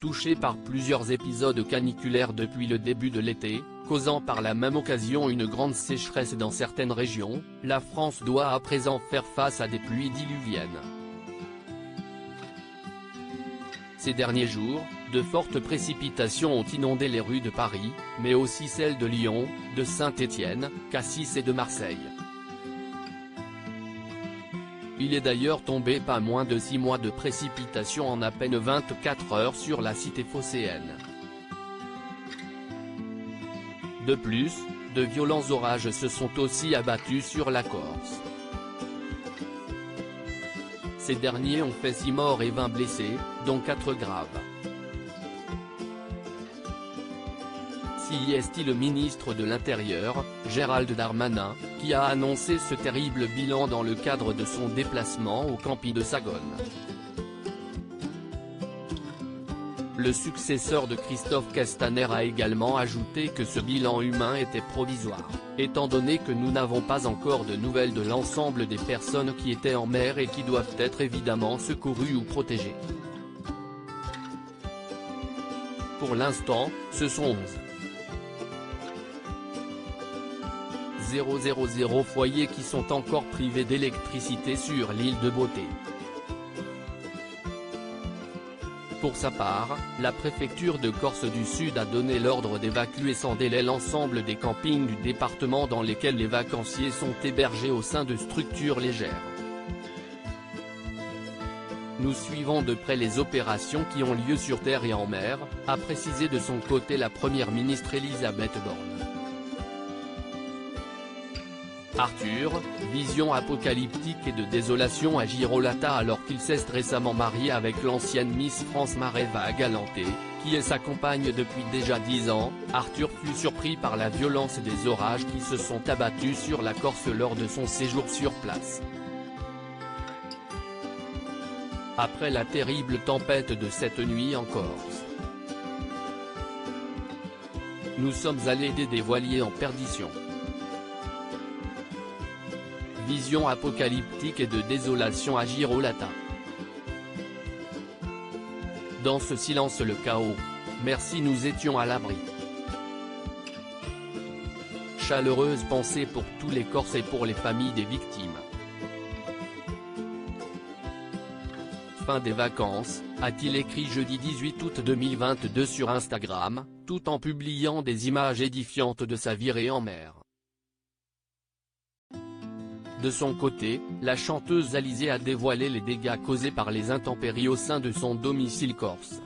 touchée par plusieurs épisodes caniculaires depuis le début de l'été, causant par la même occasion une grande sécheresse dans certaines régions, la France doit à présent faire face à des pluies diluviennes. Ces derniers jours, de fortes précipitations ont inondé les rues de Paris, mais aussi celles de Lyon, de Saint-Étienne, Cassis et de Marseille. Il est d'ailleurs tombé pas moins de 6 mois de précipitations en à peine 24 heures sur la cité phocéenne. De plus, de violents orages se sont aussi abattus sur la Corse. Ces derniers ont fait 6 morts et 20 blessés, dont 4 graves. Si est le ministre de l'Intérieur, Gérald Darmanin, qui a annoncé ce terrible bilan dans le cadre de son déplacement au camping de Sagone. Le successeur de Christophe Castaner a également ajouté que ce bilan humain était provisoire, étant donné que nous n'avons pas encore de nouvelles de l'ensemble des personnes qui étaient en mer et qui doivent être évidemment secourues ou protégées. Pour l'instant, ce sont 000 foyers qui sont encore privés d'électricité sur l'île de Beauté. Pour sa part, la préfecture de Corse du Sud a donné l'ordre d'évacuer sans délai l'ensemble des campings du département dans lesquels les vacanciers sont hébergés au sein de structures légères. Nous suivons de près les opérations qui ont lieu sur terre et en mer, a précisé de son côté la première ministre Elisabeth Borne. Arthur, vision apocalyptique et de désolation à Girolata alors qu'il s'est récemment marié avec l'ancienne Miss France Mareva Galanté, qui est sa compagne depuis déjà 10 ans. Arthur fut surpris par la violence des orages qui se sont abattus sur la Corse lors de son séjour sur place. Après la terrible tempête de cette nuit en Corse, nous sommes allés aider des voiliers en perdition. Vision apocalyptique et de désolation à Girolata. Dans ce silence le chaos. Merci, nous étions à l'abri. Chaleureuse pensée pour tous les Corses et pour les familles des victimes. Fin des vacances, a-t-il écrit jeudi 18 août 2022 sur Instagram, tout en publiant des images édifiantes de sa virée en mer. De son côté, la chanteuse Alizée a dévoilé les dégâts causés par les intempéries au sein de son domicile corse.